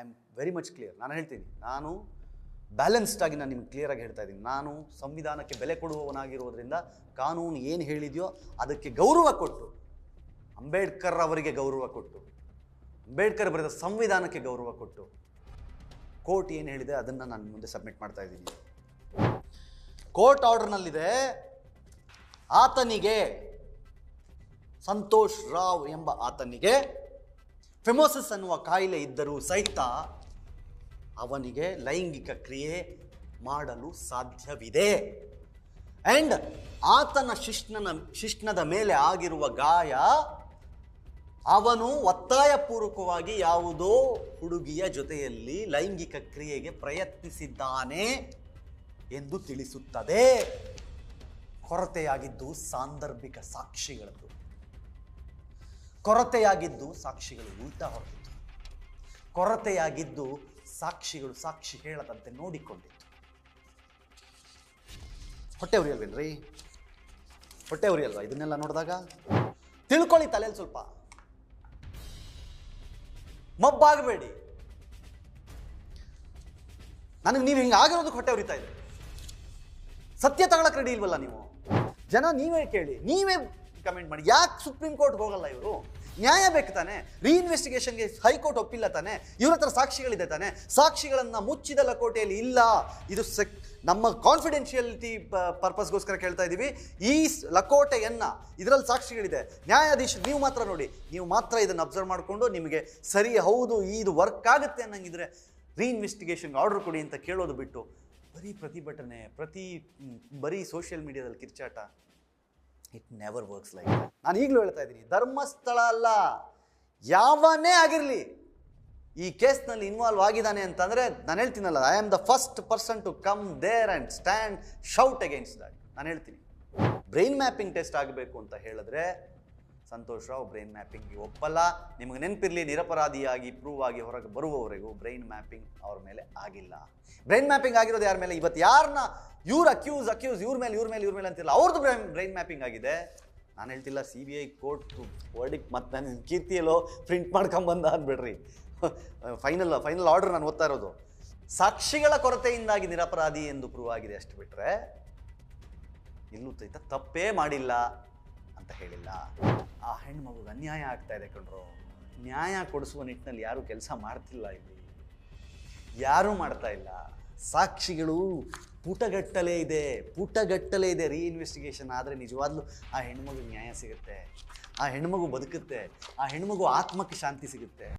Am very much clear. ನಾನು ಹೇಳ್ತೀನಿ, ನಾನು ಬ್ಯಾಲೆನ್ಸ್ಡ್ ಆಗಿ ನಾನು ನಿಮ್ಗೆ ಕ್ಲಿಯರಾಗಿ ಹೇಳ್ತಾ ಇದ್ದೀನಿ. ನಾನು ಸಂವಿಧಾನಕ್ಕೆ ಬೆಲೆ ಕೊಡುವವನಾಗಿರೋದ್ರಿಂದ ಕಾನೂನು ಏನು ಹೇಳಿದೆಯೋ ಅದಕ್ಕೆ ಗೌರವ ಕೊಟ್ಟು, ಅಂಬೇಡ್ಕರ್ ಅವರಿಗೆ ಗೌರವ ಕೊಟ್ಟು, ಅಂಬೇಡ್ಕರ್ ಬರೆದ ಸಂವಿಧಾನಕ್ಕೆ ಗೌರವ ಕೊಟ್ಟು, ಕೋರ್ಟ್ ಏನು ಹೇಳಿದೆ ಅದನ್ನು ನಾನು ಮುಂದೆ ಸಬ್ಮಿಟ್ ಮಾಡ್ತಾ ಇದ್ದೀನಿ. ಕೋರ್ಟ್ ಆರ್ಡರ್ನಲ್ಲಿದೆ, ಆತನಿಗೆ, ಸಂತೋಷ್ ರಾವ್ ಎಂಬ ಆತನಿಗೆ ಫಿಮೋಸಿಸ್ ಅನ್ನುವ ಕಾಯಿಲೆ ಇದ್ದರೂ ಸಹಿತ ಅವನಿಗೆ ಲೈಂಗಿಕ ಕ್ರಿಯೆ ಮಾಡಲು ಸಾಧ್ಯವಿದೆ. ಆ್ಯಂಡ್ ಆತನ ಶಿಶ್ನದ ಮೇಲೆ ಆಗಿರುವ ಗಾಯ ಅವನು ಒತ್ತಾಯಪೂರ್ವಕವಾಗಿ ಯಾವುದೋ ಹುಡುಗಿಯ ಜೊತೆಯಲ್ಲಿ ಲೈಂಗಿಕ ಕ್ರಿಯೆಗೆ ಪ್ರಯತ್ನಿಸಿದ್ದಾನೆ ಎಂದು ತಿಳಿಸುತ್ತದೆ. ಕೊರತೆಯಾಗಿದ್ದು ಸಾಂದರ್ಭಿಕ ಸಾಕ್ಷಿಗಳದ್ದು, ಕೊರತೆಯಾಗಿದ್ದು ಸಾಕ್ಷಿಗಳು ಉಲ್ಟಾ ಹೊರಟಿತ್ತು, ಕೊರತೆಯಾಗಿದ್ದು ಸಾಕ್ಷಿಗಳು ಸಾಕ್ಷಿ ಹೇಳದಂತೆ ನೋಡಿಕೊಂಡಿತ್ತು. ಹೊಟ್ಟೆ ಉರಿಯಲ್ವೇನ್ರಿ? ಹೊಟ್ಟೆ ಉರಿಯಲ್ವಾ ಇದನ್ನೆಲ್ಲ ನೋಡಿದಾಗ? ತಿಳ್ಕೊಳ್ಳಿ ತಲೆಯಲ್ಲಿ ಸ್ವಲ್ಪ, ಮಬ್ಬಾಗಬೇಡಿ. ನನಗೆ ನೀವು ಹಿಂಗೆ ಆಗಿರೋದಕ್ಕೆ ಹೊಟ್ಟೆ ಉರಿತಾ ಇದೆ. ಸತ್ಯ ತಗೊಳಕ್ ರೆಡಿ ಇಲ್ವಲ್ಲ ನೀವು ಜನ? ನೀವೇ ಕೇಳಿ, ನೀವೇ ಕಮೆಂಟ್ ಮಾಡಿ. ಯಾಕೆ ಸುಪ್ರೀಂ ಕೋರ್ಟ್ ಹೋಗಲ್ಲ ಇವರು? ನ್ಯಾಯ ಬೇಕು ತಾನೆ? ರೀಇನ್ವೆಸ್ಟಿಗೇಷನ್ಗೆ ಹೈಕೋರ್ಟ್ ಒಪ್ಪಿಲ್ಲ ತಾನೆ? ಇವ್ರ ಹತ್ರ ಸಾಕ್ಷಿಗಳಿದೆ ತಾನೆ? ಸಾಕ್ಷಿಗಳನ್ನು ಮುಚ್ಚಿದ ಲಕೋಟೆಯಲ್ಲಿ ಇಲ್ಲ. ಇದು ನಮ್ಮ ಕಾನ್ಫಿಡೆನ್ಷಿಯಲಿಟಿ ಪರ್ಪಸ್ಗೋಸ್ಕರ ಕೇಳ್ತಾ ಇದ್ದೀವಿ. ಈ ಲಕೋಟೆಯನ್ನು, ಇದರಲ್ಲಿ ಸಾಕ್ಷಿಗಳಿದೆ, ನ್ಯಾಯಾಧೀಶ ನೀವು ಮಾತ್ರ ನೋಡಿ, ನೀವು ಮಾತ್ರ ಇದನ್ನು ಅಬ್ಸರ್ವ್ ಮಾಡಿಕೊಂಡು ನಿಮಗೆ ಸರಿ ಹೌದು ಇದು ವರ್ಕ್ ಆಗುತ್ತೆ ಅನ್ನಂಗಿದ್ರೆ ರೀಇನ್ವೆಸ್ಟಿಗೇಷನ್ಗೆ ಆರ್ಡರ್ ಕೊಡಿ ಅಂತ ಕೇಳೋದು ಬಿಟ್ಟು ಬರೀ ಪ್ರತಿಭಟನೆ, ಬರೀ ಸೋಷಿಯಲ್ ಮೀಡಿಯಾದಲ್ಲಿ ಕಿರ್ಚಾಟ, ಇಟ್ ನೆವರ್ ವರ್ಕ್ಸ್ ಲೈಕ್. ನಾನು ಈಗಲೂ ಹೇಳ್ತಾ ಇದ್ದೀನಿ, ಧರ್ಮಸ್ಥಳ ಅಲ್ಲ, ಯಾವನೇ ಆಗಿರಲಿ ಈ ಕೇಸ್ನಲ್ಲಿ ಇನ್ವಾಲ್ವ್ ಆಗಿದ್ದಾನೆ ಅಂತಂದರೆ ನಾನು ಹೇಳ್ತೀನಲ್ಲ, I am the first person to come there and stand shout against that. ನಾನು ಹೇಳ್ತೀನಿ, ಬ್ರೈನ್ ಮ್ಯಾಪಿಂಗ್ ಟೆಸ್ಟ್ ಆಗಬೇಕು ಅಂತ ಹೇಳಿದ್ರೆ ಸಂತೋಷ್ ರಾವ್ ಬ್ರೈನ್ ಮ್ಯಾಪಿಂಗ್ಗೆ ಒಪ್ಪಲ್ಲ. ನಿಮಗೆ ನೆನಪಿರಲಿ, ನಿರಪರಾಧಿಯಾಗಿ ಪ್ರೂವ್ ಆಗಿ ಹೊರಗೆ ಬರುವವರೆಗೂ ಬ್ರೈನ್ ಮ್ಯಾಪಿಂಗ್ ಅವ್ರ ಮೇಲೆ ಆಗಿಲ್ಲ. ಬ್ರೈನ್ ಮ್ಯಾಪಿಂಗ್ ಆಗಿರೋದು ಯಾರ ಮೇಲೆ? ಇವತ್ತು ಯಾರನ್ನ ಇವ್ರು ಅಕ್ಯೂಸ್ ಇವ್ರ ಮೇಲೆ ಅಂತಿಲ್ಲ, ಅವ್ರದ್ದು ಬ್ರೈನ್ ಮ್ಯಾಪಿಂಗ್ ಆಗಿದೆ. ನಾನು ಹೇಳ್ತಿಲ್ಲ CBI ಕೋರ್ಟ್ ವರ್ಡಿಕ್ ಮತ್ತು ನಾನು ಕೀರ್ತಿಯಲ್ಲೋ ಪ್ರಿಂಟ್ ಮಾಡ್ಕೊಂಬಂದ ಅಂದ್ಬಿಡ್ರಿ. ಫೈನಲ್ ಆರ್ಡರ್ ನಾನು ಓದ್ತಾ ಇರೋದು. ಸಾಕ್ಷಿಗಳ ಕೊರತೆಯಿಂದಾಗಿ ನಿರಪರಾಧಿ ಎಂದು ಪ್ರೂವ್ ಆಗಿದೆ ಅಷ್ಟು ಬಿಟ್ಟರೆ ಇಲ್ಲೂ ಸಹಿತ ತಪ್ಪೇ ಮಾಡಿಲ್ಲ ಅಂತ ಹೇಳಿಲ್ಲ. ಆ ಹೆಣ್ಮಗುಗೆ ಅನ್ಯಾಯ ಆಗ್ತಾ ಇದೆ ಕಣ್ರು. ನ್ಯಾಯ ಕೊಡಿಸುವ ನಿಟ್ಟಿನಲ್ಲಿ ಯಾರೂ ಕೆಲಸ ಮಾಡ್ತಿಲ್ಲ, ಇಲ್ಲಿ ಯಾರೂ ಮಾಡ್ತಾ ಇಲ್ಲ. ಸಾಕ್ಷಿಗಳು ಪುಟಗಟ್ಟಲೆ ಇದೆ. ರೀಇನ್ವೆಸ್ಟಿಗೇಷನ್ ಆದರೆ ನಿಜವಾಗ್ಲೂ ಆ ಹೆಣ್ಮಗುಗೆ ನ್ಯಾಯ ಸಿಗುತ್ತೆ, ಆ ಹೆಣ್ಮಗು ಬದುಕುತ್ತೆ, ಆ ಹೆಣ್ಮಗು ಆತ್ಮಕ್ಕೆ ಶಾಂತಿ ಸಿಗುತ್ತೆ.